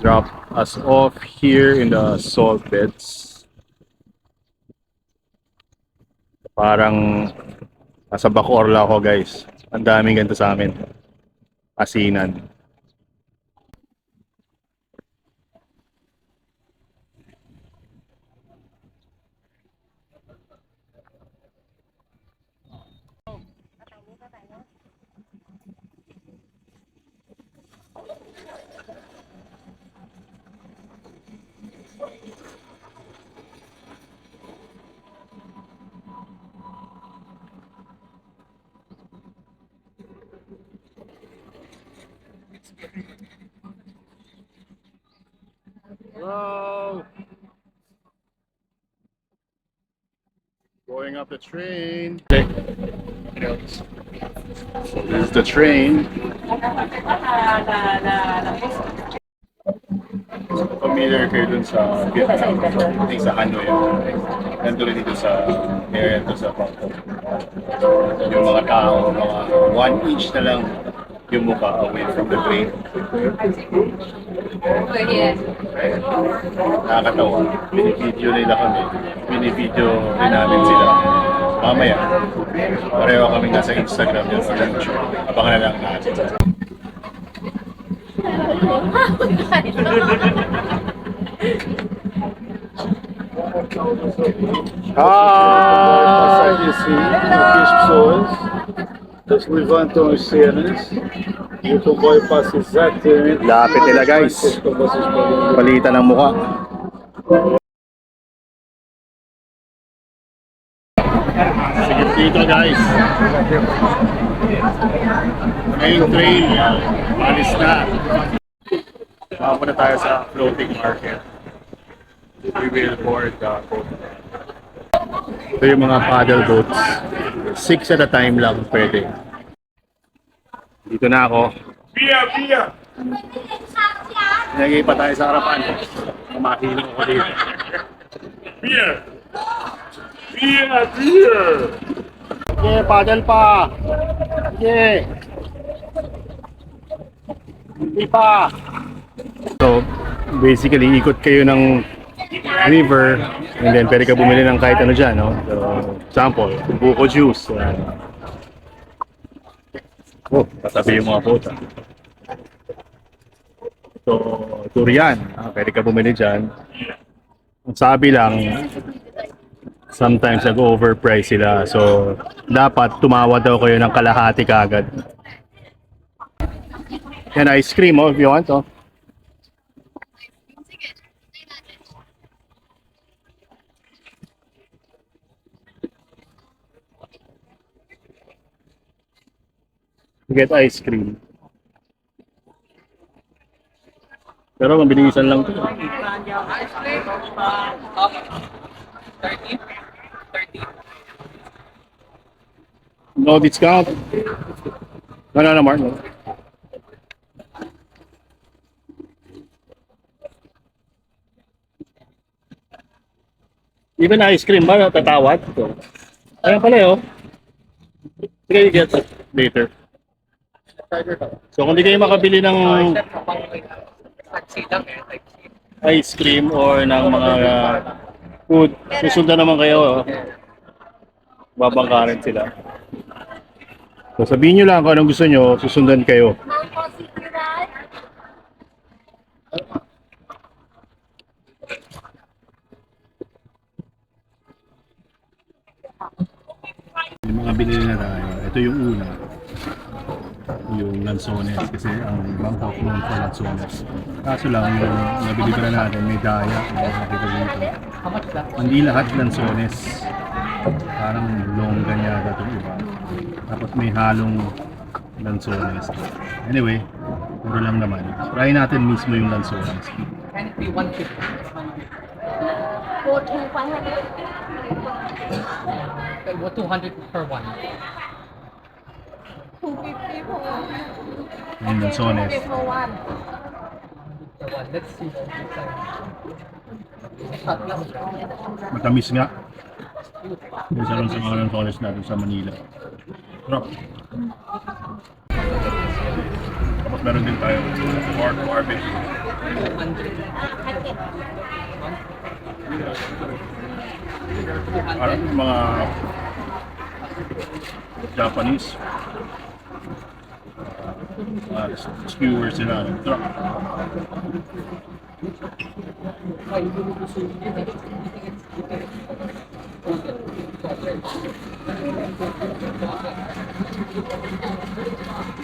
drop us off here in the salt beds. Parang nasa Bacoor lang ako guys. Ang daming ganito sa amin. Asinan. Hello! Going up the train. So this is the train. Familiar kayo dun sa Vietnam, hindi sa Hanoi. Nandun dito sa area to sa Bangkok. Yung mga tao, mga 1 inch na lang yung mukha away from the train. Nakakatawa. Binibideo nila kami. Binibideo rin namin sila. Mamaya, pareho kami nasa Instagram yun sa YouTube. Abangan na lang natin. Passagem assim, aqui as pessoas, eles levantam as cenas e o comboio passa exatamente. Lapit nila guys. Como vocês podem ver. Palitan ng mukha. Sige dito guys. Ngayon train, alis na. Makapunta tayo sa floating market. We will board the boat. Ito yung mga paddle boats. 6 at a time lang pwede. Dito na ako. Nagay pa tayo sa harapan. Makahilong ako dito. Yeah, paddle pa. Yeah. Hindi pa. So, basically, ikot kayo ng river and then pwede ka bumili ng kahit ano dyan, no? So, example, buko juice. Oh, katabi yung mga bota. So, durian. Pwede ka bumili dyan. Ang sabi lang, sometimes nag-overprice sila. So, dapat tumawad daw kayo ng kalahati kaagad. Yan, ice cream, oh, if you want, oh. Get ice cream. Pero mabilisan lang to. 30. No discount. No, Mark. No. Even ice cream ba tatawad? Ayan pala oh. Sige, get it later. So kung di kayo makabili ng ice cream or ng mga food, susundan naman kayo. Babangkarin sila. So sabihin nyo lang kung anong gusto nyo, susundan kayo. Yung mga binili na tayo, ito yung una. Yung lansones kasi ang Bangkok known for lansones. Kaso lang yung nabili pa na natin may daya, may nakita dito. Hindi lahat lansones. Parang longga niya itong iba. Tapos may halong lansones. Anyway, puro lang naman. Try natin mismo yung lansones. Can it be 150? Go to 100. What 200 per one? 250 for one. Yung lansones. 250 for one. Per one. Let's see. Matamis nga. Isa lang sa mga lansones natin sa Manila. Sarap. Tapos meron din tayo pork barbecue. Parang mga Japanese. Skewers sila ng truck.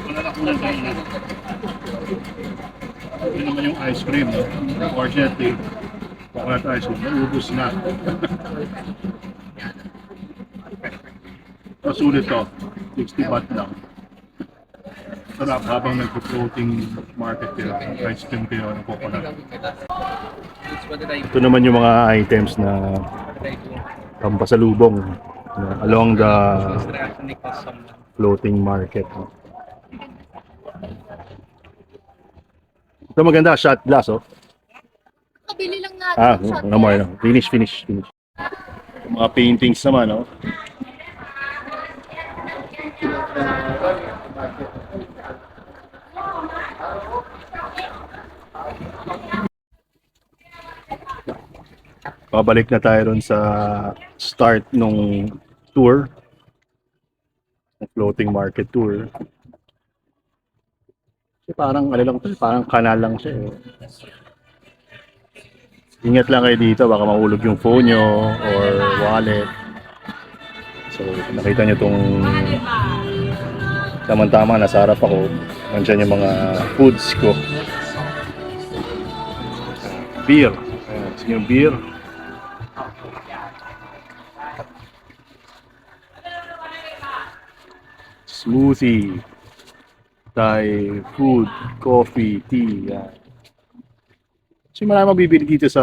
Wala na kulang tayo na. Yun naman yung ice cream, no? Unfortunately, coconut ice cream, naubos na. Masulit to, 60 baht lang. Sarap habang nagpo-floating market kayo, ice cream kayo ng coconut. Ito naman yung mga items na pampasalubong along the floating market. Ito maganda, shot glass, oh. Kabili lang natin. Ah, shot no more, glass. no. Finish. Mga paintings naman, no. Babalik na tayo ron sa start nung tour. Floating market tour. Kasi parang ano lang to, parang kanal lang siya eh. Ingat lang kayo dito, baka mahulog yung phone nyo or wallet. So nakita nyo tong tama-tama nasa harap ako. Nandiyan yung mga foods ko. Beer. Ayan, gusto nyo yung beer. Smoothie. Thai food, coffee, tea. Yan. Kasi marami mabibili dito sa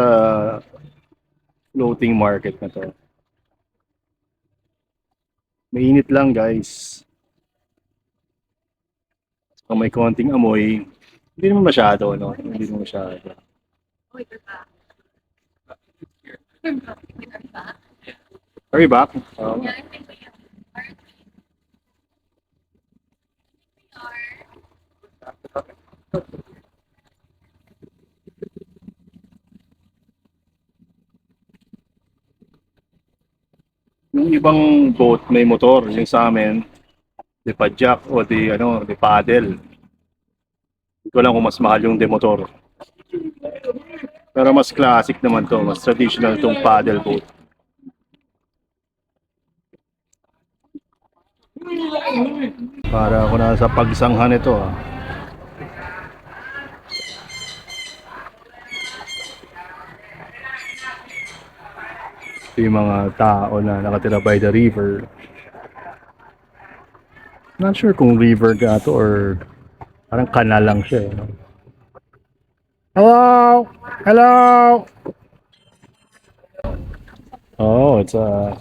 floating market na to. Mainit lang guys. Kung may konting amoy, hindi naman masyado, no? Hindi naman masyado. Hurry back. Yung ibang boat may motor, yung sa amin, di padjak o di paddle. Hindi ko alam kung mas mahal yung de motor. Pero mas classic naman to, mas traditional tong paddle boat. Para ako na sa pagsanghan nito ah. Ito yung mga tao na nakatira by the river. Not sure kung river ga to or parang kanal lang siya. Eh. Hello! Hello! Oh, it's a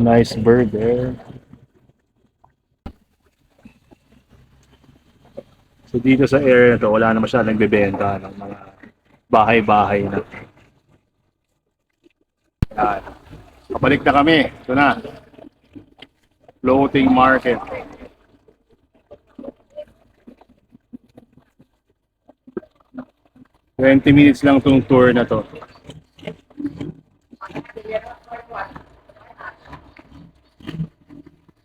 nice bird there. So dito sa area na to, wala na masyadong nagbebenta ng mga bahay-bahay na. Yan. Kapalik na kami. Ito na. Floating market. $20 minutes lang tong tour na to.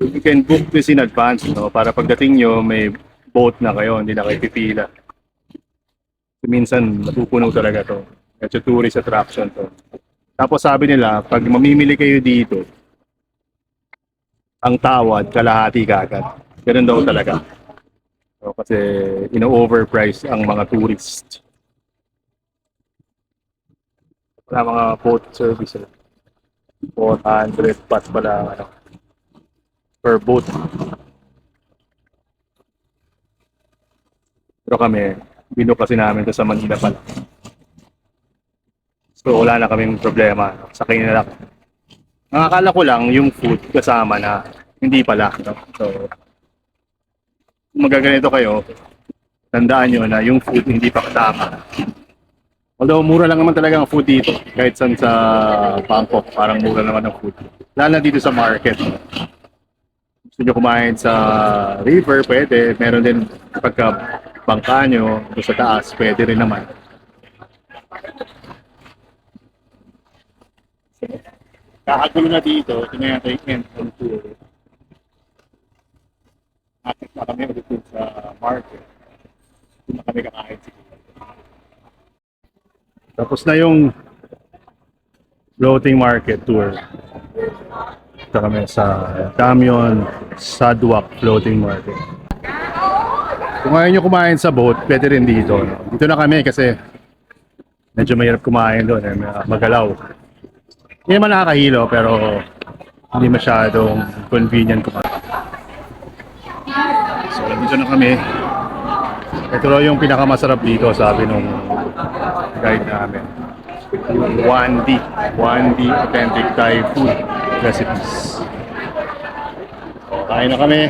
You can book this in advance, no? Para pagdating nyo, may boat na kayo, hindi na kayo pipila. Minsan, napupuno talaga to. Medyo tourist attraction to. Tapos sabi nila, pag mamimili kayo dito, ang tawad, kalahati kagad. Ganun daw talaga. So, kasi ino-overprice ang mga tourist. Wala mga boat service. 400 baht pala per boat. Pero kami, binook kasi namin ito sa Manila pala. So wala na kaming problema. Sakay na lang. Ang akala ko lang yung food kasama na, hindi pala. No? So kung magaganito kayo, tandaan nyo na yung food hindi pa kasama. Although mura lang naman talaga ang food dito. Kahit saan sa Bangkok, parang mura naman ang food. Lalo na dito sa market. Gusto nyo kumain sa river, pwede. Meron din pagka bangka nyo, sa taas, pwede rin naman. Kakagulo na dito. Ito na yata yung end on tour. Akit na kami ulit dun sa market. Doon na kami kakain siguro. Tapos na yung floating market tour. Ito kami sa Camion Sadwak Floating Market. Kung ayaw nyo kumain sa boat, pwede rin dito. Dito na kami kasi medyo mahirap kumain doon. Magalaw. Hindi naman nakakahilo pero hindi masyadong convenient kumain. So, dito na kami. Ito raw yung pinakamasarap dito, sabi nung guide namin. Yung 1D Authentic Thai Food Recipes. So, kain na kami.